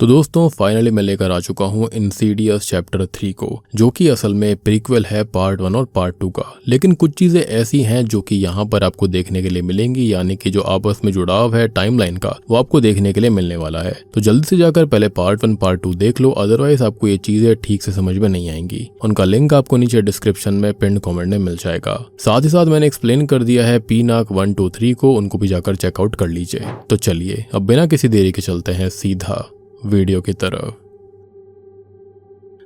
तो दोस्तों फाइनली मैं लेकर आ चुका हूँ इंसीडियस चैप्टर 3 को, जो कि असल में प्रीक्वल है पार्ट 1 और पार्ट 2 का। लेकिन कुछ चीजें ऐसी हैं जो कि यहाँ पर आपको देखने के लिए मिलेंगी, यानी कि जो आपस में जुड़ाव है टाइमलाइन का वो आपको देखने के लिए मिलने वाला है। तो जल्दी से जाकर पहले पार्ट 1 पार्ट 2 देख लो, अदरवाइज आपको ये चीजें ठीक से समझ में नहीं आएंगी। उनका लिंक आपको नीचे डिस्क्रिप्शन में पिन कॉमेंट में मिल जाएगा। साथ ही साथ मैंने एक्सप्लेन कर दिया है पीनाक 1 2 3 को, उनको भी जाकर चेकआउट कर लीजिए। तो चलिए अब बिना किसी देरी के चलते हैं सीधा वीडियो की तरफ।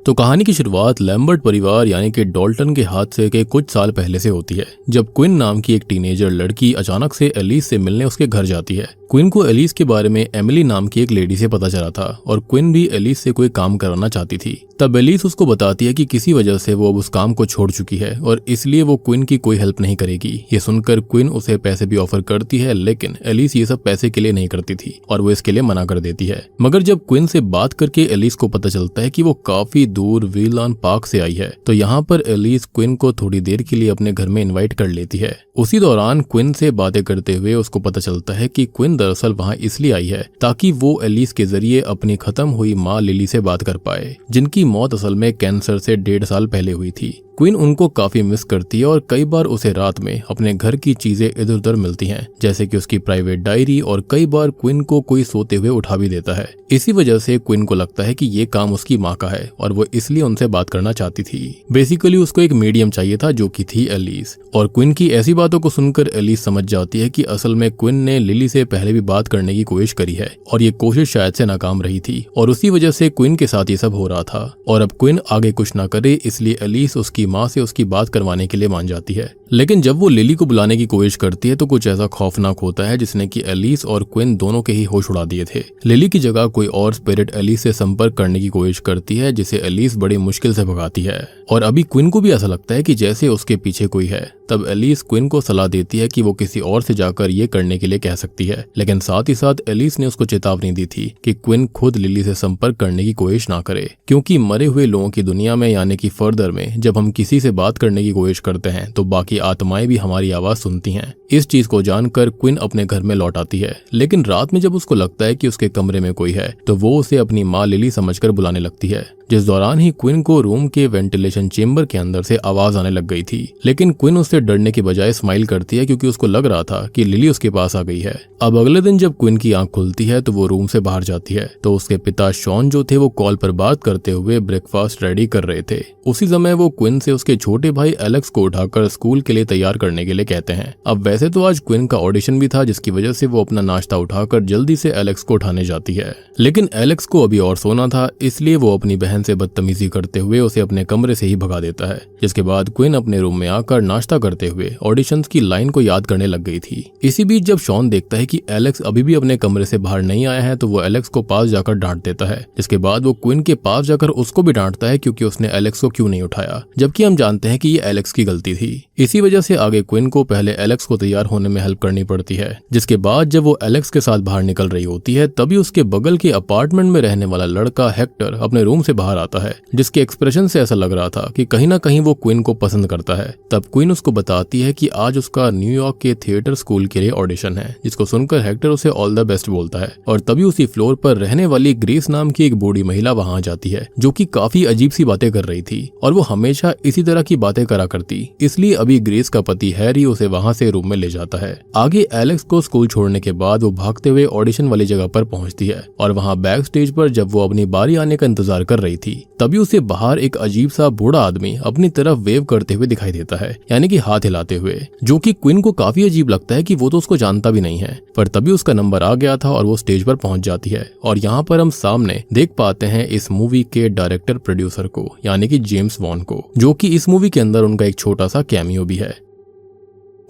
तो कहानी की शुरुआत लैम्बर्ट परिवार यानी कि डॉल्टन के हादसे के कुछ साल पहले से होती है, जब क्विन नाम की एक टीनेजर लड़की अचानक से एलिस से मिलने उसके घर जाती है। क्विन को एलिस के बारे में एमिली नाम की एक लेडी से पता चला था और क्विन भी एलिस से कोई काम कराना चाहती थी। तब एलिस उसको बताती है कि किसी वजह से वो अब उस काम को छोड़ चुकी है और इसलिए वो क्विन की कोई हेल्प नहीं करेगी। ये सुनकर क्विन उसे पैसे भी ऑफर करती है, लेकिन एलिस ये सब पैसे के लिए नहीं करती थी और वो इसके लिए मना कर देती है। मगर जब क्विन से बात करके एलिस को पता चलता है कि वो काफी दूर व्हीलान पार्क से आई है, तो यहाँ पर एलिस क्विन को थोड़ी देर के लिए अपने घर में इनवाइट कर लेती है। उसी दौरान क्विन से बातें करते हुए उसको पता चलता है कि क्विन दरअसल वहाँ इसलिए आई है ताकि वो एलिस के जरिए अपनी खत्म हुई माँ लिली से बात कर पाए, जिनकी मौत असल में कैंसर से 1.5 साल पहले हुई थी। क्वीन उनको काफी मिस करती है और कई बार उसे रात में अपने घर की चीजें इधर उधर मिलती हैं, जैसे कि उसकी प्राइवेट डायरी, और कई बार क्वीन को कोई सोते हुए उठा भी देता है। इसी वजह से क्वीन को लगता है कि ये काम उसकी माँ का है और वो इसलिए उनसे बात करना चाहती थी। बेसिकली उसको एक मीडियम चाहिए था, जो कि थी एलिस। और क्वीन की ऐसी बातों को सुनकर एलिस समझ जाती है कि असल में क्वीन ने लिली से पहले भी बात करने की कोशिश करी है और ये कोशिश शायद से नाकाम रही थी और उसी वजह से क्वीन के साथ ये सब हो रहा था। और अब क्वीन आगे कुछ ना करे, इसलिए एलिस उसकी माँ से उसकी बात करवाने के लिए मान जाती है। लेकिन जब वो लिली को बुलाने की कोशिश करती है तो कुछ ऐसा खौफनाक होता है जिसने कि एलिस और क्विन दोनों के ही होश उड़ा दिए थे। लिली की जगह कोई और स्पिरिट एलिस से संपर्क करने की कोशिश करती है, जिसे एलिस बड़ी मुश्किल से भगाती है। और अभी क्विन को भी ऐसा लगता है कि जैसे उसके पीछे कोई है। तब एलिस क्विन को सलाह देती है कि वो किसी और से जाकर ये करने के लिए कह सकती है, लेकिन साथ ही साथ एलिस ने उसको चेतावनी दी थी कि क्विन खुद लिली से संपर्क करने की कोशिश ना करे, क्योंकि मरे हुए लोगों की दुनिया में यानी कि फर्दर में जब हम किसी से बात करने की कोशिश करते हैं तो बाकी आत्माएं भी हमारी आवाज सुनती हैं। इस चीज को जानकर क्विन अपने घर में लौट आती है, लेकिन रात में जब उसको लगता है कि उसके कमरे में कोई है तो वो उसे अपनी माँ लिली समझकर बुलाने लगती है। जिस दौरान ही क्विन को रूम के वेंटिलेशन चेंबर के अंदर से आवाज आने लग गई थी, लेकिन क्विन उससे डरने की बजाय स्माइल करती है, क्योंकि उसको लग रहा था कि लिली उसके पास आ गई है। अब अगले दिन जब क्विन की आंख खुलती है तो वो रूम से बाहर जाती है तो उसके पिता शॉन जो थे वो कॉल पर बात करते हुए ब्रेकफास्ट रेडी कर रहे थे। उसी समय वो क्विन से उसके छोटे भाई एलेक्स को उठाकर स्कूल के लिए तैयार करने के लिए कहते हैं। अब वैसे तो आज क्विन का ऑडिशन भी था, जिसकी वजह से वो अपना नाश्ता उठाकर जल्दी से एलेक्स को उठाने जाती है, लेकिन एलेक्स को अभी और सोना था, इसलिए वो अपनी बहन से बदतमीजी करते हुए उसे अपने कमरे से ही भगा देता है। जिसके बाद क्विन अपने रूम में आकर नाश्ता करते हुए ऑडिशंस की लाइन को याद करने लग गई थी। इसी बीच जब शॉन देखता है कि एलेक्स अभी भी अपने कमरे से बाहर नहीं आया है तो वो एलेक्स को पास जाकर डांट देता है। जिसके बाद वो क्विन के पास जाकर उसको भी डांटता है क्योंकि उसने एलेक्स को क्यों नहीं उठाया, जबकि हम जानते हैं कि ये एलेक्स की गलती थी। इसी वजह से आगे क्विन को पहले एलेक्स को तैयार होने में हेल्प करनी पड़ती है। जिसके बाद जब वो एलेक्स के साथ बाहर निकल रही होती है तभी उसके बगल के अपार्टमेंट में रहने वाला लड़का हेक्टर अपने रूम से बाहर आता है, जिसके एक्सप्रेशन से ऐसा लग रहा था कि कहीं ना कहीं वो क्विन को पसंद करता है। तब क्विन उसको बताती है कि आज उसका न्यूयॉर्क के थिएटर स्कूल के लिए ऑडिशन है, जिसको सुनकर हेक्टर उसे ऑल द बेस्ट बोलता है। और तभी उसी फ्लोर पर रहने वाली ग्रेस नाम की एक बूढ़ी महिला वहां आ जाती है, जो कि काफी अजीब सी बातें कर रही थी और वो हमेशा इसी तरह की बातें करा करती, इसलिए अभी ग्रेस का पति हैरी उसे वहां से रूम में ले जाता है। आगे एलेक्स को स्कूल छोड़ने के बाद वो भागते हुए ऑडिशन वाली जगह पर पहुंचती है और वहां बैक स्टेज पर जब वो अपनी बारी आने का इंतजार कर रही थी तभी उसे बाहर एक अजीब सा बूढ़ा आदमी अपनी तरफ वेव करते हुए दिखाई देता है, यानी कि हाथ हिलाते हुए, जो कि क्विन को काफी अजीब लगता है कि वो तो उसको जानता भी नहीं है। पर तभी उसका नंबर आ गया था और वो स्टेज पर पहुंच जाती है और यहाँ पर हम सामने देख पाते हैं इस मूवी के डायरेक्टर प्रोड्यूसर को, यानी कि जेम्स वॉन को, जो कि इस मूवी के अंदर उनका एक छोटा सा कैमियो भी है।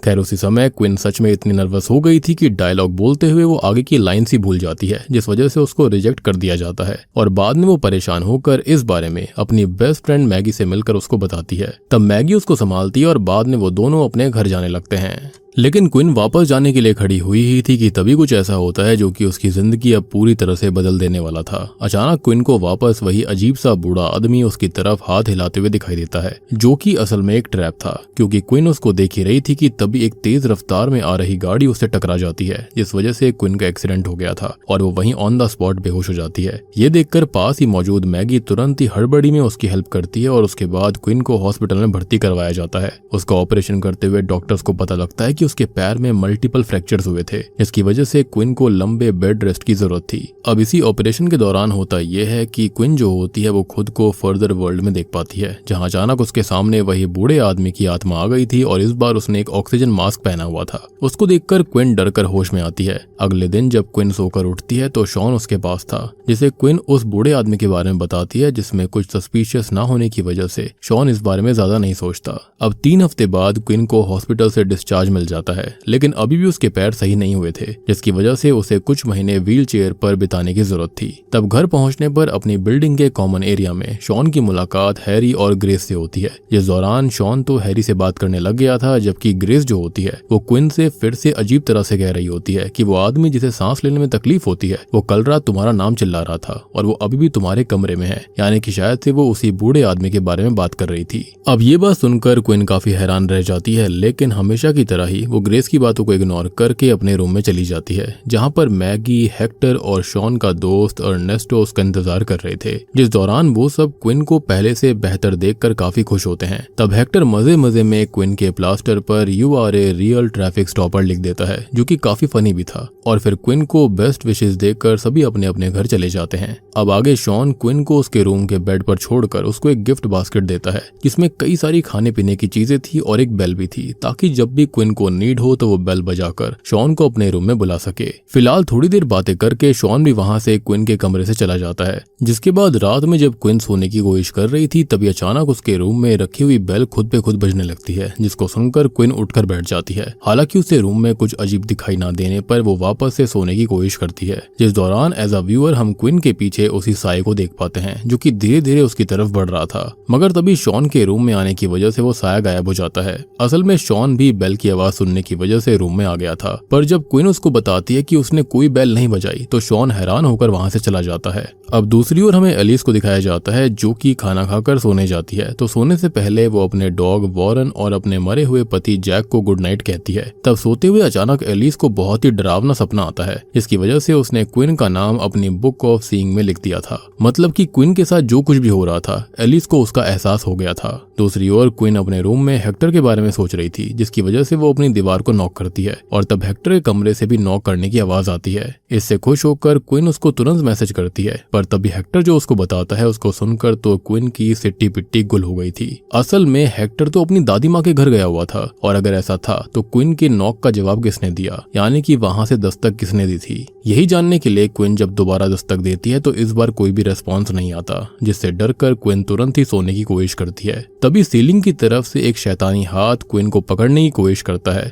खैर उसी समय क्विन सच में इतनी नर्वस हो गई थी कि डायलॉग बोलते हुए वो आगे की लाइन सी भूल जाती है, जिस वजह से उसको रिजेक्ट कर दिया जाता है। और बाद में वो परेशान होकर इस बारे में अपनी बेस्ट फ्रेंड मैगी से मिलकर उसको बताती है। तब मैगी उसको संभालती है और बाद में वो दोनों अपने घर जाने लगते हैं। लेकिन क्विन वापस जाने के लिए खड़ी हुई ही थी कि तभी कुछ ऐसा होता है जो कि उसकी जिंदगी अब पूरी तरह से बदल देने वाला था। अचानक क्विन को वापस वही अजीब सा बूढ़ा आदमी उसकी तरफ हाथ हिलाते हुए दिखाई देता है, जो कि असल में एक ट्रैप था, क्योंकि क्विन उसको देख ही रही थी कि तभी एक तेज रफ्तार में आ रही गाड़ी उससे टकरा जाती है, जिस वजह से क्विन का एक्सीडेंट हो गया था और वो वहीं ऑन द स्पॉट बेहोश हो जाती है। ये देखकर पास ही मौजूद मैगी तुरंत ही हड़बड़ी में उसकी हेल्प करती है और उसके बाद क्विन को हॉस्पिटल में भर्ती करवाया जाता है। उसका ऑपरेशन करते हुए डॉक्टर्स को पता लगता है कि उसके पैर में मल्टीपल फ्रैक्चर्स हुए थे, जिसकी वजह से क्विन को लंबे बेड रेस्ट की जरूरत थी। अब इसी ऑपरेशन के दौरान होता यह है कि क्विन जो होती है वो खुद को फर्दर वर्ल्ड में देख पाती है, जहां अचानक उसके सामने वही बूढ़े आदमी की आत्मा आ गई थी और इस बार उसने एक ऑक्सीजन मास्क पहना हुआ था। उसको देखकर क्विन डरकर होश में आती है। अगले दिन जब क्विन सोकर उठती है तो शॉन उसके पास था, जिसे क्विन उस बूढ़े आदमी के बारे में बताती है, जिसमें कुछ सस्पिशियस ना होने की वजह से शॉन इस बारे में ज्यादा नहीं सोचता। अब 3 हफ्ते बाद क्विन को हॉस्पिटल से डिस्चार्ज मिल जाता है, लेकिन अभी भी उसके पैर सही नहीं हुए थे, जिसकी वजह से उसे कुछ महीने व्हील चेयर पर बिताने की जरूरत थी। तब घर पहुंचने पर अपनी बिल्डिंग के कॉमन एरिया में शॉन की मुलाकात हैरी और ग्रेस से होती है। जिस दौरान शॉन तो हैरी से बात करने लग गया था, जबकि ग्रेस जो होती है वो क्विन से फिर से अजीब तरह से कह रही होती है कि वो आदमी जिसे सांस लेने में तकलीफ होती है वो कल रात तुम्हारा नाम चिल्ला रहा था और वो अभी भी तुम्हारे कमरे में है, यानी कि शायद से वो उसी बूढ़े आदमी के बारे में बात कर रही थी। अब ये बात सुनकर क्विन काफी हैरान रह जाती है, लेकिन हमेशा की तरह ही वो ग्रेस की बातों को इग्नोर करके अपने रूम में चली जाती है, जहां पर मैगी, हेक्टर और शॉन का दोस्त अर्नेस्टो उसका इंतजार कर रहे थे। जिस दौरान वो सब क्विन को पहले से बेहतर देखकर काफी खुश होते हैं। तब हेक्टर मजे मजे में क्विन के प्लास्टर पर "you are a real traffic stopper" लिख देता है, जो कि काफी फनी भी था। और फिर क्विन को बेस्ट विशेष देकर सभी अपने अपने घर चले जाते हैं। अब आगे शॉन क्विन को उसके रूम के बेड पर छोड़कर उसको एक गिफ्ट बास्केट देता है, जिसमें कई सारी खाने पीने की चीजें थी और एक बेल भी थी, ताकि जब भी क्विन को नीड हो तो वो बेल बजाकर शॉन को अपने रूम में बुला सके। फिलहाल थोड़ी देर बातें करके शॉन भी वहां से क्विन के कमरे से चला जाता है, जिसके बाद रात में जब क्विन सोने की कोशिश कर रही थी तभी अचानक उसके रूम में रखी हुई बेल खुद पे खुद बजने लगती है, जिसको सुनकर क्विन उठकर बैठ जाती है। हालांकि उसे रूम में कुछ अजीब दिखाई ना देने पर वो वापस से सोने की कोशिश करती है। जिस दौरान एज अ व्यूअर हम क्विन के पीछे उसी साए को देख पाते हैं, जो कि धीरे धीरे उसकी तरफ बढ़ रहा था, मगर तभी शॉन के रूम में आने की वजह से वो साया गायब हो जाता है। असल में शॉन भी बेल की आवाज सुनने की वजह से रूम में आ गया था, पर जब क्विन उसको बताती है कि उसने कोई बेल नहीं बजाई तो शॉन हैरान होकर वहां से चला जाता है। अब दूसरी ओर हमें एलिस को दिखाया जाता है, जो कि खाना खाकर सोने जाती है। तो सोने से पहले वो अपने डॉग वॉरेन और अपने मरे हुए पति जैक को गुड नाइट कहती है। तब सोते हुए अचानक एलिस को बहुत ही डरावना सपना आता है, जिसकी वजह से उसने क्विन का नाम अपनी बुक ऑफ सीइंग में लिख दिया था। मतलब कि क्विन के साथ जो कुछ भी हो रहा था एलिस को उसका एहसास हो गया था। दूसरी ओर क्विन अपने रूम में हेक्टर के बारे में सोच रही थी, जिसकी वजह से वो अपनी दीवार को नॉक करती है और तब हेक्टर के कमरे से भी नॉक करने की आवाज आती है। इससे खुश होकर क्विन उसको तुरंत मैसेज करती है, पर तभी हेक्टर जो उसको बताता है उसको सुनकर तो क्विन की सिट्टी पिट्टी गुल हो गई थी। असल में हेक्टर तो अपनी दादी माँ के घर गया हुआ था, और अगर ऐसा था तो क्विन के नॉक का जवाब किसने दिया, यानी कि वहां से दस्तक किसने दी थी। यही जानने के लिए क्विन जब दोबारा दस्तक देती है तो इस बार कोई भी रेस्पॉन्स नहीं आता, जिससे डरकर क्विन तुरंत ही सोने की कोशिश करती है। तभी सीलिंग की तरफ से एक शैतानी हाथ क्विन को पकड़ने की कोशिश करता है,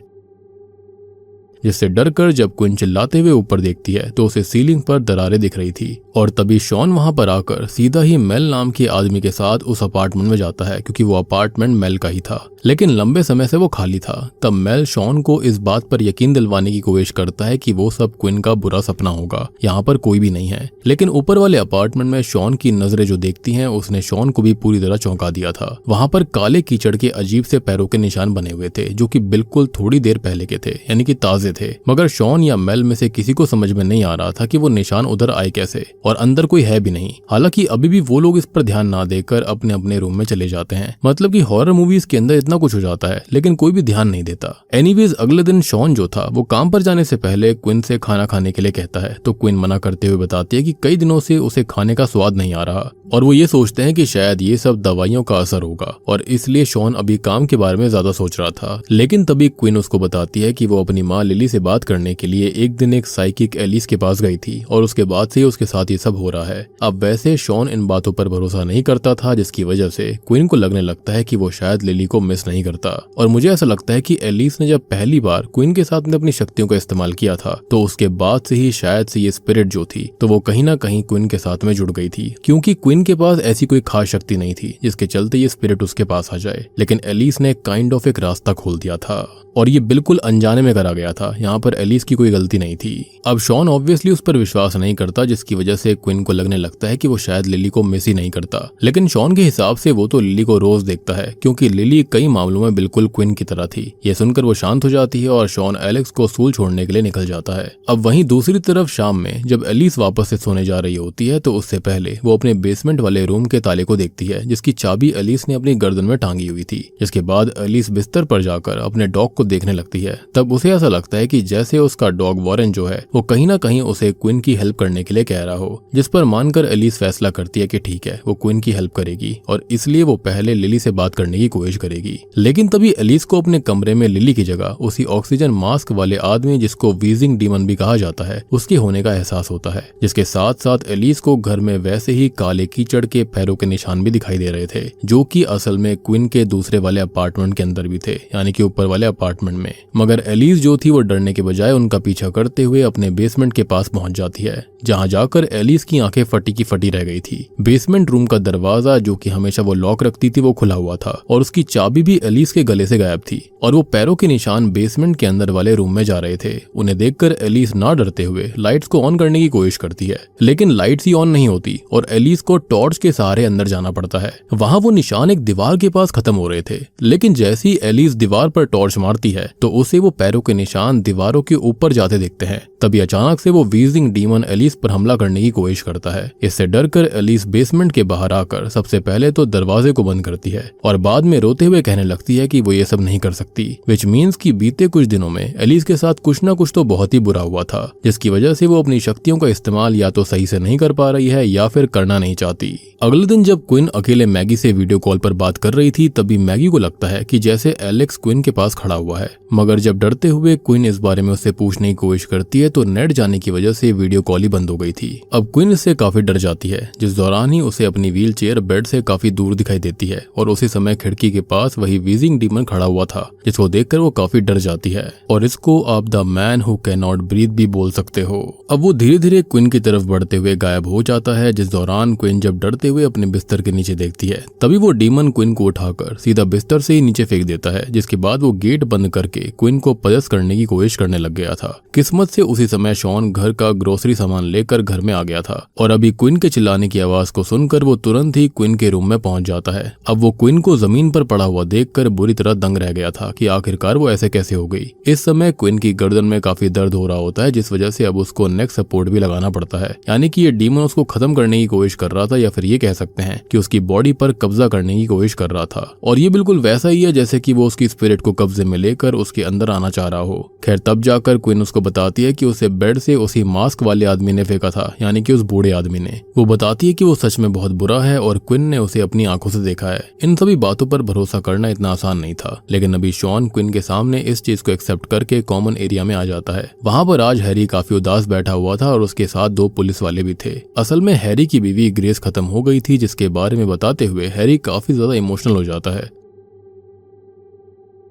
जिससे डरकर जब क्विन चिल्लाते हुए ऊपर देखती है तो उसे सीलिंग पर दरारें दिख रही थी। और तभी शॉन वहां पर आकर सीधा ही मेल नाम के आदमी के साथ उस अपार्टमेंट में जाता है, क्योंकि वो अपार्टमेंट मेल का ही था, लेकिन लंबे समय से वो खाली था। तब मेल शॉन को इस बात पर यकीन दिलवाने की कोशिश करता है कि वो सब क्विन का बुरा सपना होगा, यहाँ पर कोई भी नहीं है। लेकिन ऊपर वाले अपार्टमेंट में शॉन की नजरें जो देखती हैं उसने शॉन को भी पूरी तरह चौंका दिया था। वहां पर काले कीचड़ के अजीब से पैरों के निशान बने हुए थे, जो कि बिल्कुल थोड़ी देर पहले के थे, यानी कि ताजे थे। मगर शॉन या मेल में से किसी को समझ में नहीं आ रहा था कि वो निशान उधर आए कैसे, और अंदर कोई है भी नहीं। हालांकि अभी भी वो लोग इस पर ध्यान ना देकर अपने अपने रूम में चले जाते हैं। मतलब कि हॉरर मूवीज के अंदर इतना कुछ हो जाता है लेकिन कोई भी ध्यान नहीं देता। एनीवेज अगले दिन शॉन जो था वो काम पर जाने से पहले क्विन से खाना खाने के लिए कहता है, तो क्विन मना करते हुए बताती है कि कई दिनों से उसे खाने का स्वाद नहीं आ रहा, और वो ये सोचते हैं कि शायद ये सब दवाइयों का असर होगा, और इसलिए शॉन अभी काम के बारे में ज्यादा सोच रहा था। लेकिन तभी क्विन उसको बताती है कि वो अपनी माँ लिली लिली से बात करने के लिए एक दिन एक साइकिक एलिस के पास गई थी और उसके बाद से उसके साथ ये सब हो रहा है। अब वैसे शॉन इन बातों पर भरोसा नहीं करता था, जिसकी वजह से क्वीन को लगने लगता है कि वो शायद लिली को मिस नहीं करता। और मुझे ऐसा लगता है कि एलिस ने जब पहली बार क्वीन के साथ में अपनी शक्तियों का इस्तेमाल किया था तो उसके बाद से ही शायद से ये स्पिरिट जो थी तो वो कहीं ना कहीं क्वीन के साथ में जुड़ गई थी, क्योंकि क्वीन के पास ऐसी कोई खास शक्ति नहीं थी जिसके चलते ये स्पिरिट उसके पास आ जाए। लेकिन एलिस ने काइंड ऑफ एक रास्ता खोल दिया था और ये बिल्कुल अनजाने में करा गया था। यहाँ पर एलिस की कोई गलती नहीं थी। अब शॉन ऑब्वियसली उस पर विश्वास नहीं करता, जिसकी वजह से क्वीन को लगने लगता है कि वो शायद लिली को मिस ही नहीं करता। लेकिन शॉन के हिसाब से वो तो लिली को रोज देखता है, क्योंकि लिली कई मामलों में बिल्कुल क्वीन की तरह थी। ये सुनकर वो शांत हो जाती है और शॉन एलेक्स को स्कूल छोड़ने के लिए निकल जाता है। अब वहीं दूसरी तरफ शाम में जब एलिस वापस से सोने जा रही होती है तो उससे पहले वो अपने बेसमेंट वाले रूम के ताले को देखती है, जिसकी चाबी एलिस ने अपनी गर्दन में टांगी हुई थी। जिसके बाद एलिस बिस्तर पर जाकर अपने डॉग को देखने लगती है। तब उसे ऐसा लगता है कि जैसे उसका डॉग वॉरेन जो है वो कहीं ना कहीं उसे क्वीन की हेल्प करने के लिए कह रहा हो, जिस पर मानकर एलिस फैसला करती है कि ठीक है वो क्वीन की हेल्प करेगी और इसलिए वो पहले लिली से बात करने की कोशिश करेगी। लेकिन तभी एलिस को अपने कमरे में लिली की जगह उसी ऑक्सीजन मास्क वाले आदमी, जिसको वीजिंग डीमन भी कहा जाता है, उसके होने का एहसास होता है। जिसके साथ साथ एलिस को घर में वैसे ही काले कीचड़ के पैरों के निशान भी दिखाई दे रहे थे, जो कि असल में क्वीन के दूसरे वाले अपार्टमेंट के अंदर भी थे, यानी कि ऊपर वाले अपार्टमेंट में। मगर एलिस जो थी वो डरने के बजाय उनका पीछा करते हुए अपने बेसमेंट के पास पहुंच जाती है, जहां जाकर एलिस की आंखें फटी की फटी रह गई थी। बेसमेंट रूम का दरवाजा जो कि हमेशा वो लॉक रखती थी वो खुला हुआ था और उसकी चाबी भी एलिस के गले से गायब थी और वो पैरों के निशान बेसमेंट के अंदर वाले रूम में जा रहे थे। उन्हें देखकर एलिस ना डरते हुए लाइट्स को ऑन करने की कोशिश करती है, लेकिन लाइट्स ही ऑन नहीं होती और एलिस को टॉर्च के सहारे अंदर जाना पड़ता है। वहां वो निशान एक दीवार के पास खत्म हो रहे थे, लेकिन जैसे ही एलिस दीवार पर टॉर्च मारती है तो उसे वो पैरों के निशान दीवारों के ऊपर जाते दिखते हैं। तभी अचानक से वो वीजिंग डीमन एलिस पर हमला करने की कोशिश करता है। इससे डरकर एलिस बेसमेंट के बाहर आकर सबसे पहले तो दरवाजे को बंद करती है और बाद में रोते हुए कहने लगती है कि वो ये सब नहीं कर सकती, विच मीन्स कि बीते कुछ दिनों में एलिस के साथ कुछ ना कुछ तो बहुत ही बुरा हुआ था, जिसकी वजह से वो अपनी शक्तियों का इस्तेमाल या तो सही से नहीं कर पा रही है या फिर करना नहीं चाहती। अगले दिन जब क्वीन अकेले मैगी से वीडियो कॉल पर बात कर रही थी तभी मैगी को लगता है कि जैसे एलेक्स क्वीन के पास खड़ा हुआ है, मगर जब डरते हुए क्वीन इस बारे में उससे पूछने की कोशिश करती है तो नेट जाने की वजह से वीडियो कॉल ही बंद हो गई थी। अब क्वीन इससे काफी डर जाती है, जिस दौरान ही उसे अपनी व्हील चेयर बेड से काफी दूर दिखाई देती है और उसी समय खिड़की के पास वही वीजिंग डीमन खड़ा हुआ था, जिसको देखकर वो काफी डर जाती है और इसको आप the man who can not breathe भी बोल सकते हो। अब वो धीरे धीरे क्वीन की तरफ बढ़ते हुए गायब हो जाता है, जिस दौरान क्वीन जब डरते हुए अपने बिस्तर के नीचे देखती है तभी वो डीमन क्वीन को उठाकर सीधा बिस्तर से ही नीचे फेंक देता है, जिसके बाद वो गेट बंद करके क्वीन को पजस करने की कोशिश करने लग गया था। किस्मत से उसी समय शॉन घर का ग्रोसरी सामान लेकर घर में आ गया था और अभी क्वीन के चिल्लाने की आवाज को सुनकर वो तुरंत ही क्वीन के रूम में पहुंच जाता है। अब वो क्वीन को जमीन पर पड़ा हुआ देखकर बुरी तरह दंग रह गया था कि आखिरकार वो ऐसे कैसे हो गई। इस समय क्वीन की गर्दन में काफी दर्द हो रहा होता है, जिस वजह से अब उसको नेक सपोर्ट भी लगाना पड़ता है, यानी कि ये डीमन उसको खत्म करने की कोशिश कर रहा था या फिर ये कह सकते हैं कि उसकी बॉडी पर कब्जा करने की कोशिश कर रहा था। और ये बिल्कुल वैसा ही है जैसे कि वो उसकी स्पिरिट को कब्जे में लेकर उसके अंदर आना चाह रहा हो। खैर तब जाकर क्वीन उसको बताती है कि उसे बेड से उसी मास्क वाले आदमी ने फेंका था, यानी कि उस बूढ़े आदमी ने। वो बताती है कि वो सच में बहुत बुरा है और क्वीन ने उसे अपनी आंखों से देखा है। इन सभी बातों पर भरोसा करना इतना आसान नहीं था, लेकिन अभी शॉन क्वीन के सामने इस चीज को एक्सेप्ट करके कॉमन एरिया में आ जाता है। वहां पर आज हैरी काफी उदास बैठा हुआ था और उसके साथ 2 पुलिस वाले भी थे। असल में हैरी की बीवी ग्रेस खत्म हो गई थी, जिसके बारे में बताते हुए हैरी काफी ज्यादा इमोशनल हो जाता है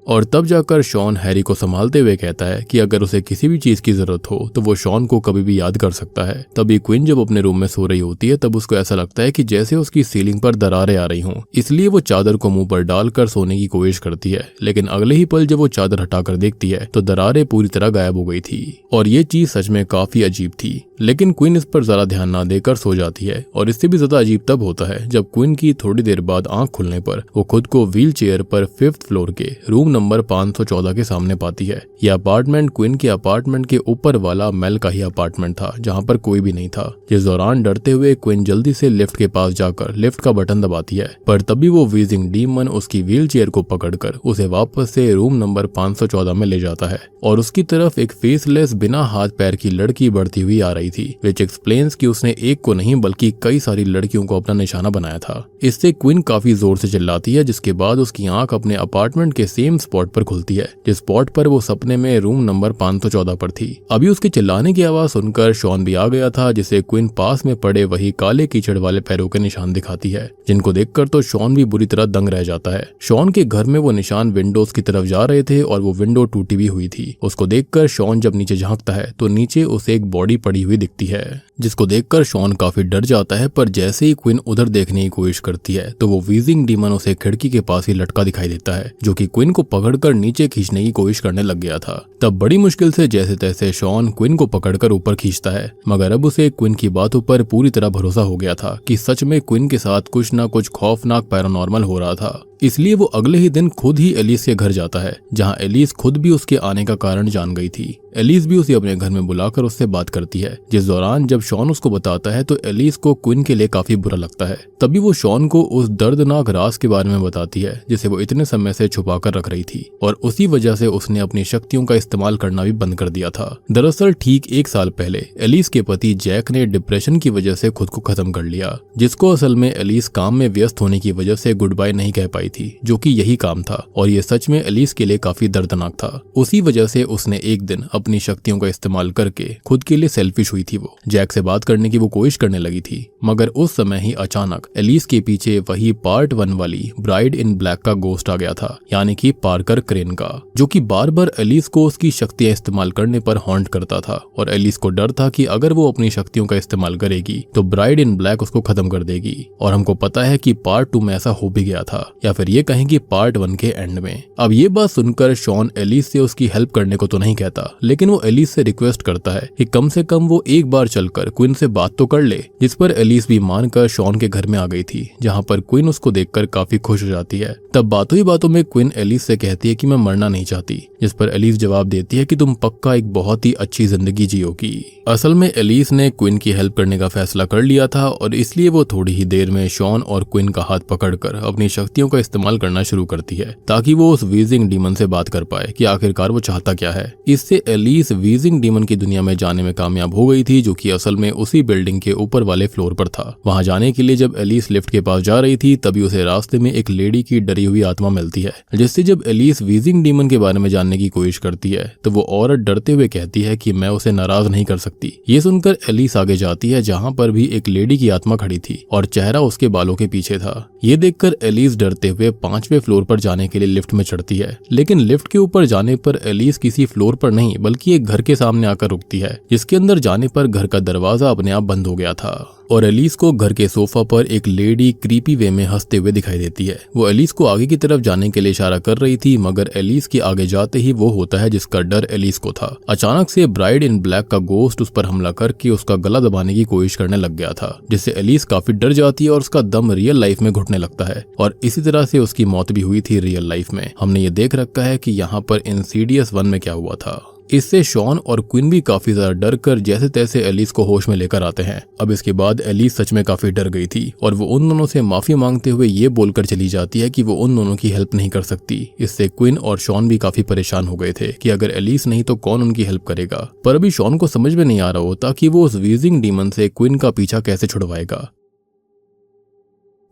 और तब जाकर शॉन हैरी को संभालते हुए कहता है कि अगर उसे किसी भी चीज की जरूरत हो तो वो शॉन को कभी भी याद कर सकता है। तभी क्वीन जब अपने रूम में सो रही होती है तब उसको ऐसा लगता है कि जैसे उसकी सीलिंग पर दरारें आ रही हों, इसलिए वो चादर को मुंह पर डालकर सोने की कोशिश करती है। लेकिन अगले ही पल जब वो चादर हटाकर देखती है तो दरारें पूरी तरह गायब हो गई थी और ये चीज सच में काफी अजीब थी। लेकिन क्वीन इस पर ज्यादा ध्यान ना देकर सो जाती है और इससे भी ज्यादा अजीब तब होता है जब क्वीन की थोड़ी देर बाद आंख खुलने पर वो खुद को व्हील चेयर पर 5th फ्लोर के रूम नंबर 514 के सामने पाती है। यह अपार्टमेंट क्वीन के अपार्टमेंट के ऊपर वाला मेल का ही अपार्टमेंट था, जहाँ पर कोई भी नहीं था। जिस दौरान डरते हुए क्वीन जल्दी से लिफ्ट के पास जाकर लिफ्ट का बटन दबाती है, पर तभी वो वीजिंग डीमन उसकी व्हील चेयर को पकड़कर उसे वापस से रूम नंबर 514 में ले जाता है और उसकी तरफ एक फेसलेस बिना हाथ पैर की लड़की बढ़ती हुई आ रही थी, विच एक्सप्लेन्स कि उसने एक को नहीं बल्कि कई सारी लड़कियों को अपना निशाना बनाया था। इससे क्वीन काफी जोर से चिल्लाती है, जिसके बाद उसकी आंख अपने अपार्टमेंट के सेम स्पॉट पर खुलती है, जिस स्पॉट पर वो सपने में रूम नंबर 514 पर थी। अभी उसके चिल्लाने की आवाज सुनकर शॉन भी आ गया था, जिसे क्विन पास में पड़े वही काले कीचड़ वाले पैरों के निशान दिखाती है, जिनको देखकर तो शॉन भी बुरी तरह दंग रह जाता है। शॉन के घर में वो निशान विंडोज की तरफ जा रहे थे और वो विंडो टूटी भी हुई थी। उसको देखकर शॉन जब नीचे झांकता है तो नीचे उसे एक बॉडी पड़ी हुई दिखती है, जिसको देखकर शॉन काफी डर जाता है। पर जैसे ही क्विन उधर देखने की कोशिश करती है तो वो वीजिंग डीमन उसे खिड़की के पास ही लटका दिखाई देता है, जो कि क्विन को पकड़कर नीचे खींचने की कोशिश करने लग गया था। तब बड़ी मुश्किल से जैसे तैसे शॉन क्विन को पकड़कर ऊपर खींचता है, मगर अब उसे क्विन की बातों पर पूरी तरह भरोसा हो गया था कि सच में क्विन के साथ कुछ न कुछ खौफनाक पैरानॉर्मल हो रहा था। इसलिए वो अगले ही दिन खुद ही एलिस के घर जाता है, जहां एलिस खुद भी उसके आने का कारण जान गई थी। एलिस भी उसे अपने घर में बुलाकर उससे बात करती है, जिस दौरान जब शॉन उसको बताता है तो एलिस को क्विन के लिए काफी बुरा लगता है। तभी वो शॉन को उस दर्दनाक राज के बारे में बताती है जिसे वो इतने समय से छुपा कर रख रही थी, और उसी वजह से उसने अपनी शक्तियों का इस्तेमाल करना भी बंद कर दिया था। दरअसल ठीक 1 साल पहले एलिस के पति जैक ने डिप्रेशन की वजह से खुद को खत्म कर लिया, जिसको असल में एलिस काम में व्यस्त होने की वजह से गुड बाय नहीं कह पाई थी, जो कि यही काम था, और ये सच में एलिस के लिए काफी दर्दनाक था। उसी वजह से उसने एक दिन अपनी शक्तियों का इस्तेमाल करके खुद के लिए सेल्फिश हुई थी। वो जैक से बात करने की वो कोशिश करने लगी थी, मगर उस समय ही अचानक एलिस के पीछे वही पार्ट 1 वाली ब्राइड इन ब्लैक का गोस्ट आ गया था, यानी कि पार्कर क्रेन का, जो कि बार बार एलिस को उसकी शक्तियां इस्तेमाल करने पर हॉन्ट करता था। और एलिस को डर था कि अगर वो अपनी शक्तियों का इस्तेमाल करेगी तो ब्राइड इन ब्लैक उसको खत्म कर देगी। और हमको पता है कि पार्ट 2 में ऐसा हो भी गया था, या फिर ये कहेंगे पार्ट 1 के एंड में। अब ये बात सुनकर शॉन एलिस से उसकी हेल्प करने को तो नहीं कहता, लेकिन वो एलिस से रिक्वेस्ट करता है कि कम से कम वो एक बार चलकर क्विन से बात तो कर ले, जिस पर एलिस भी मानकर शॉन के घर में आ गई थी, जहां पर क्विन उसको देखकर काफी खुश हो जाती है। तब बातों ही बातों में क्विन एलिस से कहती है कि मैं मरना नहीं चाहती, जिस पर एलिस जवाब देती है कि तुम पक्का एक बहुत ही अच्छी जिंदगी जियोगी। असल में एलिस ने क्विन की हेल्प करने का फैसला कर लिया था, और इसलिए वो थोड़ी ही देर में शॉन और क्विन का हाथ पकड़कर अपनी शक्तियों का इस्तेमाल करना शुरू करती है, ताकि वो उस वीजिंग डीमन से बात कर पाए कि आखिरकार वो चाहता क्या है। इससे एलिस वीजिंग डीमन की दुनिया में जाने में कामयाब हो गई थी, जो कि असल में उसी बिल्डिंग के ऊपर वाले फ्लोर पर था। वहां जाने के लिए जब एलिस लिफ्ट के पास जा रही थी, तभी उसे रास्ते में एक लेडी की डरी हुई आत्मा मिलती है, जिससे जब एलिस वीजिंग डीमन के बारे में जानने की कोशिश करती है तो वो औरत डरते हुए कहती है कि मैं उसे नाराज नहीं कर सकती। ये सुनकर एलिस आगे जाती है, जहां पर भी एक लेडी की आत्मा खड़ी थी और चेहरा उसके बालों के पीछे था। ये देखकर एलिस डरते हुए 5वें फ्लोर पर जाने के लिए लिफ्ट में चढ़ती है, लेकिन लिफ्ट के ऊपर जाने पर एलिस किसी फ्लोर पर नहीं बल्कि एक घर के सामने आकर रुकती है, जिसके अंदर जाने पर घर का दरवाजा अपने आप बंद हो गया था। और एलिस को घर के सोफा पर एक लेडी क्रीपी वे में हंसते हुए दिखाई देती है। वो एलिस को आगे की तरफ जाने के लिए इशारा कर रही थी, मगर एलिस के आगे जाते ही वो होता है जिसका डर एलिस को था। अचानक से ब्राइड इन ब्लैक का गोस्ट उस पर हमला करके उसका गला दबाने की कोशिश करने लग गया था, जिससे एलिस काफी डर जाती है और उसका दम रियल लाइफ में घुटने लगता है। और इसी तरह से उसकी मौत भी हुई थी रियल लाइफ में। हमने ये देख रखा है कि यहाँ पर इंसीडियस 1 में क्या हुआ था। इससे शॉन और क्विन भी काफी ज्यादा डर कर जैसे तैसे एलिस को होश में लेकर आते हैं। अब इसके बाद एलिस सच में काफी डर गई थी और वो उन दोनों से माफी मांगते हुए ये बोलकर चली जाती है कि वो उन दोनों की हेल्प नहीं कर सकती। इससे क्विन और शॉन भी काफी परेशान हो गए थे कि अगर एलिस नहीं तो कौन उनकी हेल्प करेगा। पर अभी शॉन को समझ में नहीं आ रहा होता कि वो उस वीजिंग डीमन से क्विन का पीछा कैसे छुड़वाएगा।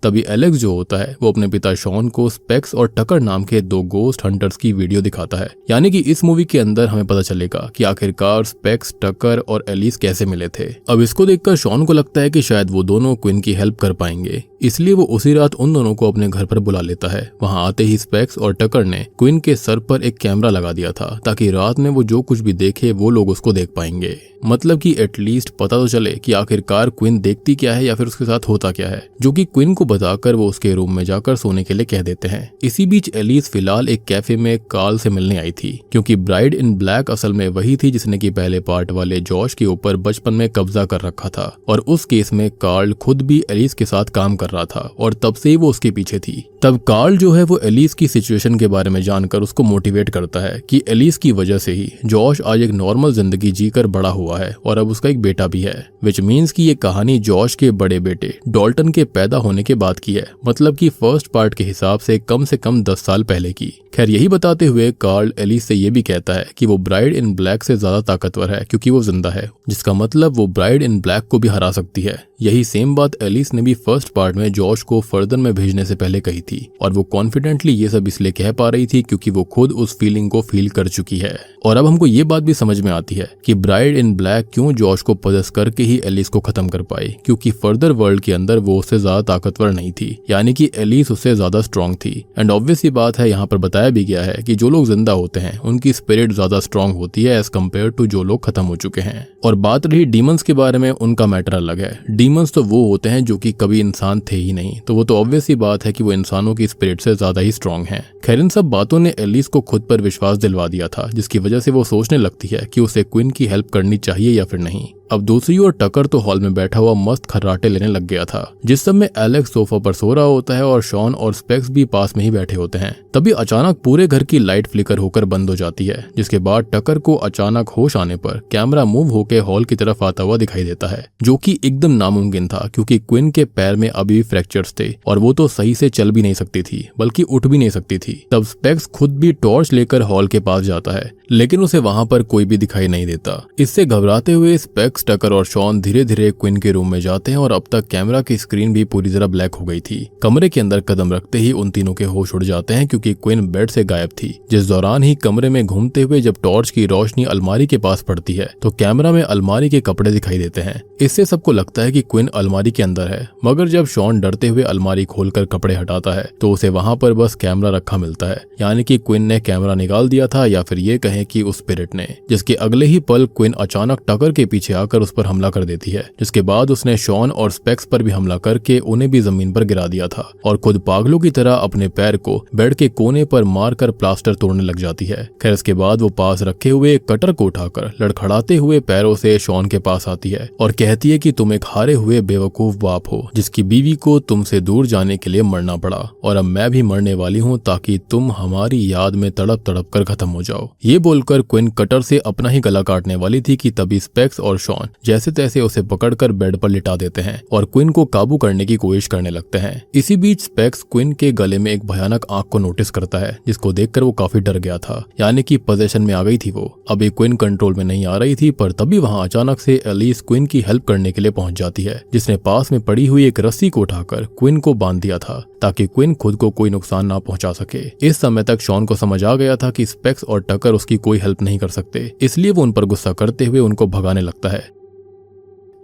तभी एलेक्स जो होता है वो अपने पिता शॉन को स्पेक्स और टकर नाम के 2 गोस्ट हंटर्स की वीडियो दिखाता है। यानी कि इस मूवी के अंदर हमें पता चलेगा कि आखिरकार स्पेक्स, टकर और एलिस कैसे मिले थे। अब इसको देखकर शॉन को लगता है कि शायद वो दोनों क्विन की हेल्प कर पाएंगे, इसलिए वो उसी रात उन दोनों को अपने घर पर बुला लेता है। वहां आते ही स्पेक्स और टकर ने क्विन के सर पर एक कैमरा लगा दिया था, ताकि रात में वो जो कुछ भी देखे वो लोग उसको देख पाएंगे। मतलब कि एटलीस्ट पता तो चले कि आखिरकार क्विन देखती क्या है या फिर उसके साथ होता क्या है, जो कि क्विन को बताकर वो उसके रूम में जाकर सोने के लिए कह देते हैं। इसी बीच एलिस फिलहाल एक कैफे में कार्ल से मिलने आई थी, क्योंकि ब्राइड इन ब्लैक असल में वही थी जिसने कि पहले पार्ट वाले जॉश के ऊपर बचपन में कब्जा कर रखा था, और उस केस में कार्ल खुद भी एलिस के साथ काम कर रहा था और तब से ही वो उसके पीछे थी। तब कार्ल जो है वो एलिस की सिचुएशन के बारे में जानकर उसको मोटिवेट करता है कि एलिस की वजह से ही जॉश आज एक नॉर्मल जिंदगी जीकर बड़ा हुआ है और अब उसका एक बेटा भी है, विच मीन्स कि ये कहानी जॉश के बड़े बेटे डॉल्टन के पैदा होने के बात की है, मतलब कि फर्स्ट पार्ट के हिसाब से कम 10 साल पहले की। खैर यही बताते हुए कार्ल एलिस से ये भी कहता है कि वो ब्राइड इन ब्लैक से ज्यादा ताकतवर है क्योंकि वो जिंदा है, जिसका मतलब वो ब्राइड इन ब्लैक को भी हरा सकती है। यही सेम बात एलिस ने भी फर्स्ट पार्ट में जॉश को फर्दर में भेजने से पहले कही थी, और वो कॉन्फिडेंटली ये सब इसलिए कह पा रही थी क्योंकि वो खुद उस फीलिंग को फील कर चुकी है। और अब हमको ये बात भी समझ में आती है कि ब्राइड इन ब्लैक क्यों जॉश को पजेस करके ही एलिस को खत्म कर पाई, क्योंकि फर्दर वर्ल्ड के अंदर वो उससे ज्यादा ताकतवर नहीं थी, यानी कि एलिस उससे ज्यादा स्ट्रांग थी। एंड ऑब्वियस ये बात है, यहाँ पर बताया भी गया है कि जो लोग जिंदा होते हैं उनकी स्पिरिट ज्यादा स्ट्रांग होती है एज कम्पेयर टू जो लोग खत्म हो चुके हैं। और बात रही डीमंस के बारे में, उनका मैटर अलग है। डीमंस तो वो होते हैं जो कि कभी इंसान थे ही नहीं, तो वो तो ऑब्वियस ही बात है कि वो इंसानों की स्पिरिट से ज्यादा ही स्ट्रांग हैं। खैर इन सब बातों ने एलिस को खुद पर विश्वास दिलवा दिया था, जिसकी वजह से वो सोचने लगती है कि उसे क्विन की हेल्प करनी चाहिए या फिर नहीं। अब दूसरी ओर टकर तो हॉल में बैठा हुआ मस्त खर्राटे लेने लग गया था। जिस समय एलेक्स सोफा पर सो रहा होता है और शॉन और स्पेक्स भी पास में ही बैठे होते हैं, तभी अचानक पूरे घर की लाइट फ्लिकर होकर बंद हो जाती है, जिसके बाद टकर को अचानक होश आने पर कैमरा मूव होकर हॉल की तरफ आता हुआ दिखाई देता है, जो कि एकदम नामुमकिन था क्योंकि क्विन के पैर में अभी भी फ्रैक्चर्स थे और वो तो सही से चल भी नहीं सकती थी, बल्कि उठ भी नहीं सकती थी। तब स्पेक्स खुद भी टॉर्च लेकर हॉल के पास जाता है, लेकिन उसे वहां पर कोई भी दिखाई नहीं देता। इससे घबराते हुए स्पेक्स, टकर और शॉन धीरे धीरे क्विन के रूम में जाते हैं और अब तक कैमरा की स्क्रीन भी पूरी तरह ब्लैक हो गई थी। कमरे के अंदर कदम रखते ही उन तीनों के होश उड़ जाते हैं क्योंकि क्विन बेड से गायब थी। जिस दौरान ही कमरे में घूमते हुए जब टॉर्च की रोशनी अलमारी के पास पड़ती है तो कैमरा में अलमारी के कपड़े दिखाई देते हैं। इससे सबको लगता है कि क्विन अलमारी के अंदर है, मगर जब शॉन डरते हुए अलमारी खोलकर कपड़े हटाता है तो उसे वहां पर बस कैमरा रखा मिलता है, यानी कि क्विन ने कैमरा निकाल दिया था, या फिर ये कहें कि उस स्पिरिट ने। जिसके अगले ही पल क्विन अचानक टकर के पीछे आकर उस पर हमला कर देती है, जिसके बाद उसने शॉन और स्पेक्स पर भी हमला करके उन्हें भी जमीन पर गिरा दिया था और खुद पागलों की तरह अपने पैर को बेड के कोने पर मारकर प्लास्टर तोड़ने लग जाती है। खैर इसके बाद वो पास रखे हुए कटर को उठाकर लड़खड़ाते हुए पैरों से शॉन के पास आती है और कहती है कि तुम एक हारे हुए बेवकूफ बाप हो जिसकी बीवी को तुमसे दूर जाने के लिए मरना पड़ा, और अब मैं भी मरने वाली हूँ ताकि तुम हमारी याद में तड़प तड़प कर खत्म हो जाओ। ये बोलकर क्विन कटर से अपना ही गला काटने वाली थी कि तभी स्पेक्स और शॉन जैसे तैसे उसे पकड़कर बेड पर लिटा देते हैं और क्विन को काबू करने की कोशिश करने लगते हैं। इसी बीच स्पेक्स क्विन के गले में एक भयानक आंख को नोटिस करता है, जिसको देखकर वो काफी डर गया था, यानी कि पोजेशन में आ गई थी वो। अभी क्विन कंट्रोल में नहीं आ रही थी, पर तभी वहां अचानक से एलिस क्विन की हेल्प करने के लिए पहुंच जाती है, जिसने पास में पड़ी हुई एक रस्सी को उठाकर क्विन को बांध दिया था ताकि क्विन खुद को कोई नुकसान ना पहुंचा सके। इस समय तक शॉन को समझ आ गया था कि स्पेक्स और टकर उसकी कोई हेल्प नहीं कर सकते, इसलिए वो उन पर गुस्सा करते हुए उनको भगाने लगता है।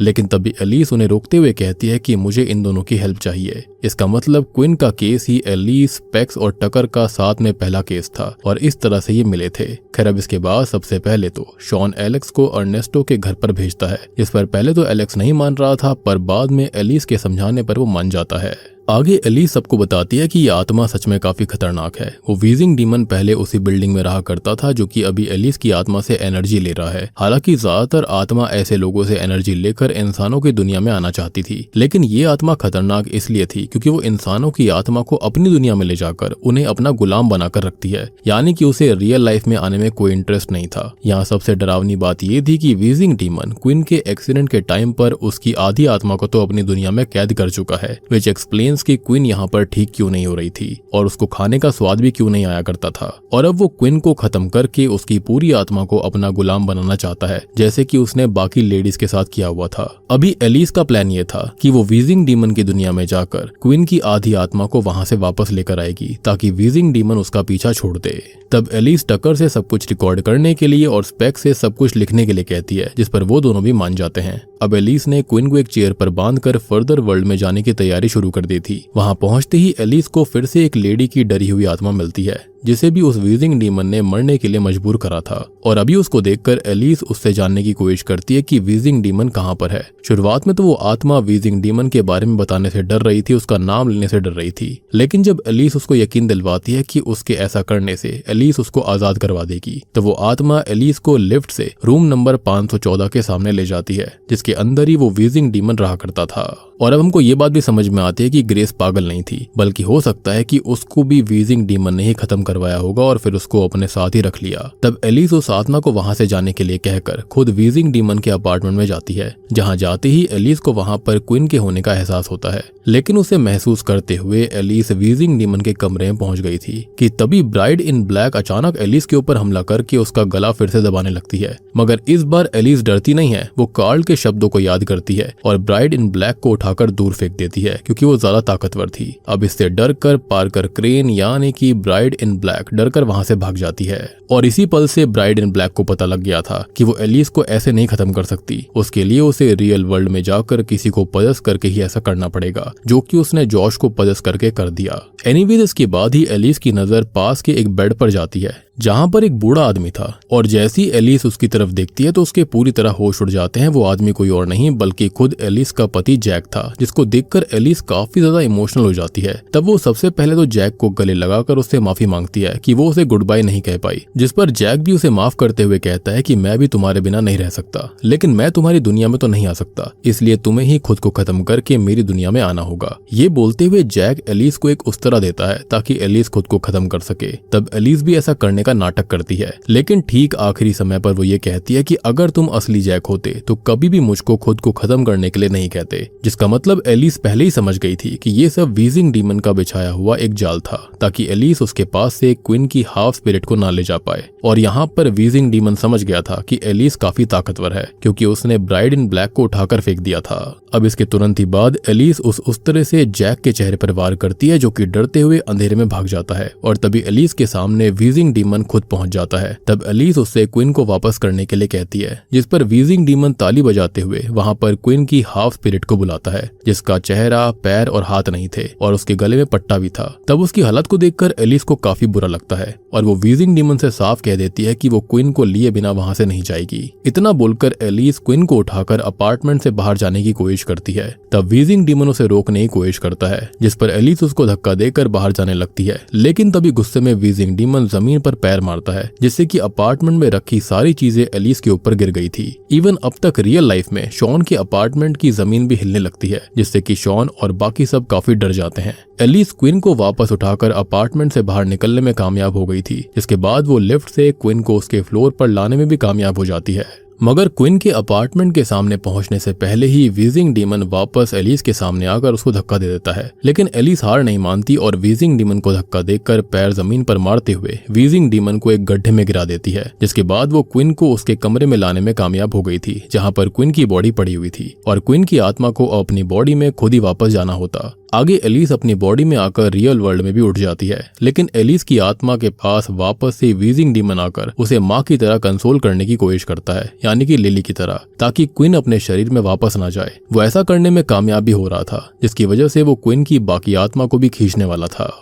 लेकिन तभी एलिस उन्हें रोकते हुए कहती है कि मुझे इन दोनों की हेल्प चाहिए। इसका मतलब क्विन का केस ही एलिस, स्पेक्स और टकर का साथ में पहला केस था और इस तरह से ये मिले थे। खैर अब इसके बाद सबसे पहले तो शॉन एलेक्स को अर्नेस्टो के घर पर भेजता है, जिस पर पहले तो एलेक्स नहीं मान रहा था, पर बाद में एलिस के समझाने पर वो मान जाता है। आगे एलिस सबको बताती है कि ये आत्मा सच में काफी खतरनाक है। वो वीजिंग डीमन पहले उसी बिल्डिंग में रहा करता था जो कि अभी एलिस की आत्मा से एनर्जी ले रहा है। हालांकि ज्यादातर आत्मा ऐसे लोगों से एनर्जी लेकर इंसानों की दुनिया में आना चाहती थी, लेकिन ये आत्मा खतरनाक इसलिए थी क्योंकि वो इंसानों की आत्मा को अपनी दुनिया में ले जाकर उन्हें अपना गुलाम बनाकर रखती है, यानी कि उसे रियल लाइफ में आने में कोई इंटरेस्ट नहीं था। यहाँ सबसे डरावनी बात ये थी कि वीजिंग डीमन क्विन के एक्सीडेंट के टाइम पर उसकी आधी आत्मा को तो अपनी दुनिया में कैद कर चुका है, विच एक्सप्लेन्स कि क्विन यहाँ पर ठीक क्यों नहीं हो रही थी और उसको खाने का स्वाद भी क्यों नहीं आया करता था। और अब वो क्विन को खत्म करके उसकी पूरी आत्मा को अपना गुलाम बनाना चाहता है, जैसे कि उसने बाकी लेडीज के साथ किया हुआ था। अभी एलिस का प्लान ये था कि वो वीजिंग डीमन की दुनिया में जाकर क्विन की आधी आत्मा को वहां से वापस लेकर आएगी ताकि वीजिंग डीमन उसका पीछा छोड़ दे। तब एलिस टकर से सब कुछ रिकॉर्ड करने के लिए और स्पेक्स से सब कुछ लिखने के लिए कहती है, जिस पर वो दोनों भी मान जाते हैं। अब एलिस ने क्विन को एक चेयर पर बांधकर फर्दर वर्ल्ड में जाने की तैयारी शुरू कर दी थी। वहां पहुंचते ही एलिस को फिर से एक लेडी की डरी हुई आत्मा मिलती है, जिसे भी उस वीजिंग डीमन ने मरने के लिए मजबूर करा था। और अभी उसको देखकर एलिस उससे जानने की कोशिश करती है कि वीजिंग डीमन कहाँ पर है। शुरुआत में तो वो आत्मा वीजिंग डीमन के बारे में बताने से डर रही थी, उसका नाम लेने से डर रही थी, लेकिन जब एलिस उसको यकीन दिलवाती है कि उसके ऐसा करने से एलिस उसको आजाद करवा देगी, तो वो आत्मा एलिस को लिफ्ट से रूम नंबर 514 के सामने ले जाती है, जिसके अंदर ही वो वीजिंग डीमन रहा करता था। और अब हमको ये बात भी समझ में आती है कि ग्रेस पागल नहीं थी, बल्कि हो सकता है कि उसको भी वीजिंग डीमन ने ही खत्म करवाया होगा और फिर उसको अपने साथ ही रख लिया। तब एलिस उस आत्मा को वहां से जाने के लिए कहकर खुद वीजिंग डीमन के अपार्टमेंट में जाती है, जहां जाते ही एलिस को वहां पर क्विन के होने का एहसास होता है। लेकिन उसे महसूस करते हुए एलिस वीजिंग डीमन के कमरे में पहुंच गई थी कि तभी ब्राइड इन ब्लैक अचानक एलिस के ऊपर हमला करके उसका गला फिर से दबाने लगती है। मगर इस बार एलिस डरती नहीं है, वो कार्ल के शब्दों को याद करती है और ब्राइड इन ब्लैक को उठाकर दूर फेंक देती है क्योंकि वो ज्यादा ताकतवर थी। अब इससे डरकर पार्कर क्रेन यानी कि ब्राइड इन ब्लैक डरकर वहां से भाग जाती है और इसी पल से ब्राइड इन ब्लैक को पता लग गया था कि वो एलिस को ऐसे नहीं खत्म कर सकती। उसके लिए उसे रियल वर्ल्ड में जाकर किसी को पजस करके ही ऐसा करना पड़ेगा, जो कि उसने जॉश को पजस करके कर दिया। एनीवेज इसके बाद ही एलिस की नजर पास के एक बेड पर जाती है जहां पर एक बूढ़ा आदमी था और जैसी एलिस उसकी तरफ देखती है तो उसके पूरी तरह होश उड़ जाते हैं। वो आदमी कोई और नहीं बल्कि खुद एलिस का पति जैक था, जिसको देखकर एलिस काफी ज्यादा इमोशनल हो जाती है। तब वो सबसे पहले तो जैक को गले लगाकर उससे माफी मांगती है कि वो उसे गुड बाय नहीं कह पाई, जिस पर जैक भी उसे माफ करते हुए कहता है कि मैं भी तुम्हारे बिना नहीं रह सकता, लेकिन मैं तुम्हारी दुनिया में तो नहीं आ सकता, इसलिए तुम्हें ही खुद को खत्म करके मेरी दुनिया में आना होगा। ये बोलते हुए जैक एलिस को एक उस्तरा देता है ताकि एलिस खुद को खत्म कर सके। तब एलिस भी ऐसा करने का नाटक करती है, लेकिन ठीक आखिरी समय पर वो ये कहती है कि अगर तुम असली जैक होते तो कभी भी मुझको खुद को खत्म करने के लिए नहीं कहते, जिसका मतलब एलिस पहले ही समझ गई थी कि ये सब वीजिंग डीमन का बिछाया हुआ एक जाल था ताकि एलिस उसके पास से क्वीन की हाफ स्पिरिट को ना ले जा पाए। और यहाँ पर वीजिंग डीमन समझ गया था कि एलिस काफी ताकतवर है क्योंकि उसने ब्राइड इन ब्लैक को उठाकर फेंक दिया था। अब इसके तुरंत ही बाद एलिस उस तरह से जैक के चेहरे पर वार करती है जो कि डरते हुए अंधेरे में भाग जाता है और तभी एलिस के सामने वीजिंग डीमन खुद पहुंच जाता है। तब एलिस उससे क्वीन को वापस करने के लिए कहती है, जिस पर वीजिंग डीमन ताली बजाते हुए वहां पर क्वीन की हाफ स्पिरिट को बुलाता है, जिसका चेहरा, पैर और हाथ नहीं थे और उसके गले में पट्टा भी था। तब उसकी हालत को देखकर एलिस को काफी बुरा लगता है और वो वीजिंग डीमन से साफ कह देती है कि वो क्वीन को लिए बिना वहां से नहीं जाएगी। इतना बोलकर एलिस क्वीन को उठाकर अपार्टमेंट से बाहर जाने की कोशिश करती है। तब वीजिंग डीमन उसे रोकने की कोशिश करता है, जिस पर एलिस उसको धक्का देकर बाहर जाने लगती है। लेकिन तभी गुस्से में वीजिंग डीमन जमीन पर पैर मारता है, जिससे कि अपार्टमेंट में रखी सारी चीजें एलिस के ऊपर गिर गई थी। इवन अब तक रियल लाइफ में शॉन के अपार्टमेंट की जमीन भी हिलने लगती है, जिससे कि शॉन और बाकी सब काफी डर जाते हैं। एलिस क्वीन को वापस उठाकर अपार्टमेंट से बाहर निकलने में कामयाब हो गई थी, जिसके बाद वो लिफ्ट से क्वीन को उसके फ्लोर पर लाने में भी कामयाब हो जाती है। मगर क्वीन के अपार्टमेंट के सामने पहुंचने से पहले ही वीजिंग डीमन वापस एलिस के सामने आकर उसको धक्का दे देता है, लेकिन एलिस हार नहीं मानती और वीजिंग डीमन को धक्का देकर पैर जमीन पर मारते हुए वीजिंग डीमन को एक गड्ढे में गिरा देती है। जिसके बाद वो क्वीन को उसके कमरे में लाने में कामयाब हो गई थी, जहां पर क्वीन की बॉडी पड़ी हुई थी और क्वीन की आत्मा को अपनी बॉडी में खुद ही वापस जाना होता। आगे एलिस अपनी बॉडी में आकर रियल वर्ल्ड में भी उठ जाती है, लेकिन एलिस की आत्मा के पास वापस से वीजिंग डीमन आकर उसे माँ की तरह कंसोल करने की कोशिश करता है, यानी कि लिली की तरह, ताकि क्वीन अपने शरीर में वापस ना जाए। वो ऐसा करने में कामयाब भी हो रहा था, जिसकी वजह से वो क्वीन की बाकी आत्मा को भी खींचने वाला था।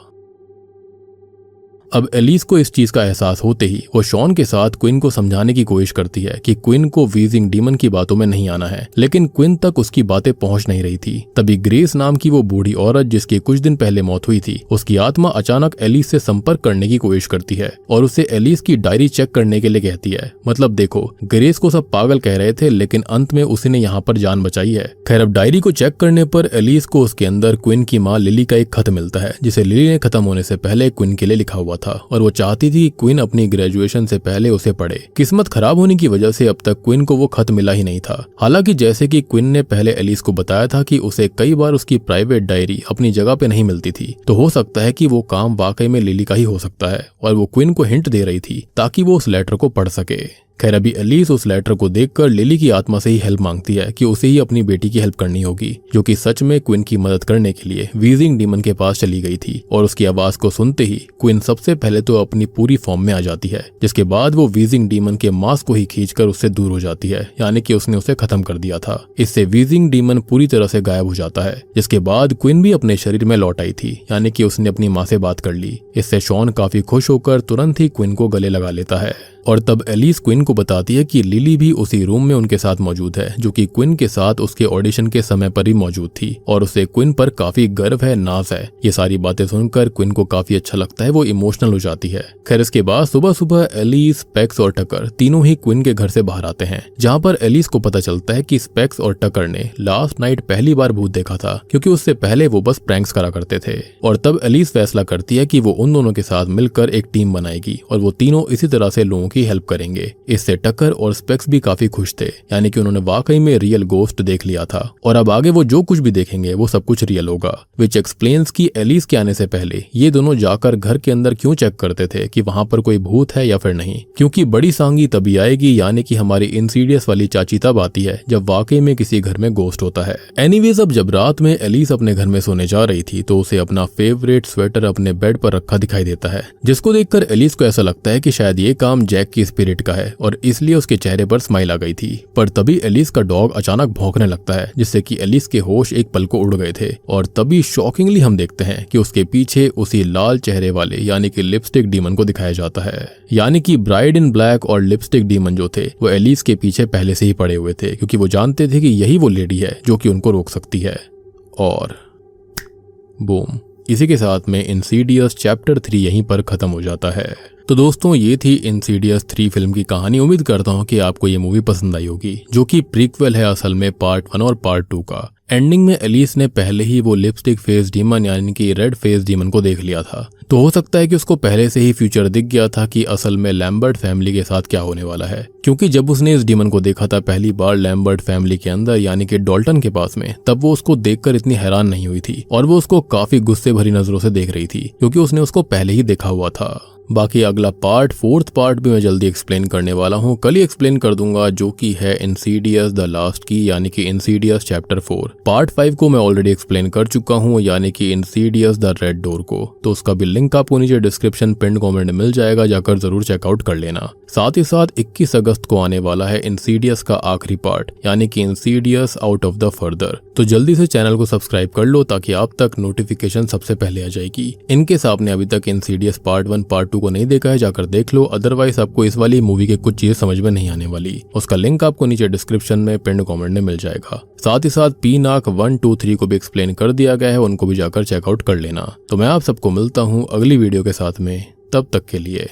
अब एलिस को इस चीज का एहसास होते ही वो शॉन के साथ क्वीन को समझाने की कोशिश करती है कि क्वीन को वीजिंग डीमन की बातों में नहीं आना है, लेकिन क्वीन तक उसकी बातें पहुंच नहीं रही थी। तभी ग्रेस नाम की वो बूढ़ी औरत जिसकी कुछ दिन पहले मौत हुई थी, उसकी आत्मा अचानक एलिस से संपर्क करने की कोशिश करती है और उसे एलिस की डायरी चेक करने के लिए कहती है। मतलब देखो, ग्रेस को सब पागल कह रहे थे, लेकिन अंत में उसी ने यहाँ पर जान बचाई है। खैर, अब डायरी को चेक करने पर एलिस को उसके अंदर क्वीन की माँ लिली का एक खत मिलता है, जिसे लिली ने खत्म होने से पहले क्वीन के लिए लिखा हुआ था और वो चाहती थी कि क्वीन अपनी ग्रेजुएशन से पहले उसे पढ़े। किस्मत खराब होने की वजह से अब तक क्वीन को वो खत मिला ही नहीं था। हालांकि जैसे कि क्वीन ने पहले एलिस को बताया था कि उसे कई बार उसकी प्राइवेट डायरी अपनी जगह पे नहीं मिलती थी, तो हो सकता है कि वो काम वाकई में लिली का ही हो सकता है और वो क्वीन को हिंट दे रही थी ताकि वो उस लेटर को पढ़ सके। खैर, अभी एलिस उस लेटर को देखकर लिली की आत्मा से ही हेल्प मांगती है कि उसे ही अपनी बेटी की हेल्प करनी होगी, जो कि सच में क्वीन की मदद करने के लिए वीजिंग डीमन के पास चली गई थी। और उसकी आवाज को सुनते ही क्वीन सबसे पहले तो अपनी पूरी फॉर्म में आ जाती है, जिसके बाद वो वीजिंग डीमन के मास्क को ही खींचकर उससे दूर हो जाती है, यानी कि उसने उसे खत्म कर दिया था। इससे वीजिंग डीमन पूरी तरह से गायब हो जाता है, जिसके बाद क्वीन भी अपने शरीर में लौट आई थी, यानी कि उसने अपनी माँ से बात कर ली। इससे शॉन काफी खुश होकर तुरंत ही क्वीन को गले लगा लेता है। और तब एलिस क्विन को बताती है कि लिली भी उसी रूम में उनके साथ मौजूद है, जो कि क्विन के साथ उसके ऑडिशन के समय पर ही मौजूद थी और उसे क्विन पर काफी गर्व है, नाज है। ये सारी बातें सुनकर क्विन को काफी अच्छा लगता है, वो इमोशनल हो जाती है। खैर इसके बाद सुबह सुबह एलिस, स्पेक्स और टकर तीनों ही क्विन के घर से बाहर आते हैं, जहाँ पर एलिस को पता चलता है कि स्पेक्स और टकर ने लास्ट नाइट पहली बार भूत देखा था, क्योंकि उससे पहले वो बस प्रैंक्स करा करते थे। और तब एलिस फैसला करती है कि वो उन दोनों के साथ मिलकर एक टीम बनाएगी और वो तीनों इसी तरह से लोगों की हेल्प करेंगे। इससे टकर और स्पेक्स भी काफी खुश थे, यानी कि उन्होंने वाकई में रियल गोस्ट देख लिया था और अब आगे वो जो कुछ भी देखेंगे वो सब कुछ रियल होगा। विच एक्सप्लेन्स कि एलिस के आने से पहले ये दोनों जाकर घर के अंदर क्यों चेक करते थे कि वहां पर कोई भूत है या फिर नहीं, क्योंकि बड़ी सांगी तभी आएगी, यानी कि हमारी इंसीडियस वाली चाची तब आती है जब वाकई में किसी घर में गोस्ट होता है। एनीवेज अब जब रात में एलिस अपने घर में सोने जा रही थी तो उसे अपना फेवरेट स्वेटर अपने बेड पर रखा दिखाई देता है, जिसको देखकर एलिस को ऐसा लगता है कि शायद ये काम जैक की स्पिरिट का है और इसलिए उसके चेहरे पर स्माइल आ गई थी। पर तभी एलिस का डॉग अचानक भौंकने लगता है, जिससे कि एलिस के होश एक पल को उड़ गए थे और तभी शॉकिंगली हम देखते हैं कि उसके पीछे उसी लाल चेहरे वाले यानी कि लिपस्टिक डीमन को दिखाया जाता है। यानी कि ब्राइड इन ब्लैक और लिपस्टिक डीमन जो थे वो एलिस के पीछे पहले से ही पड़े हुए थे, क्योंकि वो जानते थे कि यही वो लेडी है जो कि उनको रोक सकती है। और बूम, इसी के साथ में इंसीडियस चैप्टर 3 यहीं पर खत्म हो जाता है। तो दोस्तों ये थी इंसीडियस 3 फिल्म की कहानी। उम्मीद करता हूँ कि आपको ये मूवी पसंद आई होगी, जो कि प्रीक्वल है असल में पार्ट 1 और पार्ट 2 का। एंडिंग में एलिस ने पहले ही वो लिपस्टिक फेस डीमन यानी कि रेड फेस डीमन को देख लिया था, तो हो सकता है कि उसको पहले से ही फ्यूचर दिख गया था कि असल में लैम्बर्ट फैमिली के साथ क्या होने वाला है, क्योंकि जब उसने इस डीमन को देखा था पहली बार लैम्बर्ट फैमिली के अंदर यानी कि डॉल्टन के पास में, तब वो उसको देखकर इतनी हैरान नहीं हुई थी और वो उसको काफी गुस्से भरी नजरों से देख रही थी, क्योंकि उसने उसको पहले ही देखा हुआ था। बाकी अगला पार्ट 4th पार्ट भी मैं जल्दी एक्सप्लेन करने वाला हूँ, कल ही एक्सप्लेन कर दूंगा, जो कि है इंसीडियस द लास्ट की यानी कि इंसीडियस चैप्टर 4। पार्ट 5 को मैं ऑलरेडी एक्सप्लेन कर चुका हूँ, यानी कि इंसीडियस द रेड डोर को, तो उसका भी लिंक आपको नीचे डिस्क्रिप्शन पिन कमेंट में मिल जाएगा, जाकर जरूर चेकआउट कर लेना। साथ ही साथ 21 अगस्त को आने वाला है इंसीडियस का आखिरी पार्ट यानी कि Insidious out of the further, तो जल्दी से चैनल को सब्सक्राइब कर लो ताकि आप तक नोटिफिकेशन सबसे पहले आ जाएगी। इनकेस आपने अभी तक इंसीडियस पार्ट 1 पार्ट 2 को नहीं देखा है जाकर देख लो, अदरवाइज आपको इस वाली मूवी के कुछ चीजें समझ में नहीं आने वाली। उसका लिंक आपको नीचे डिस्क्रिप्शन में पिन कमेंट में मिल जाएगा। साथ ही साथ पीनाक 1, 2, 3 को भी एक्सप्लेन कर दिया गया है, उनको भी जाकर चेकआउट कर लेना। तो मैं आप सबको मिलता हूँ अगली वीडियो के साथ में, तब तक के लिए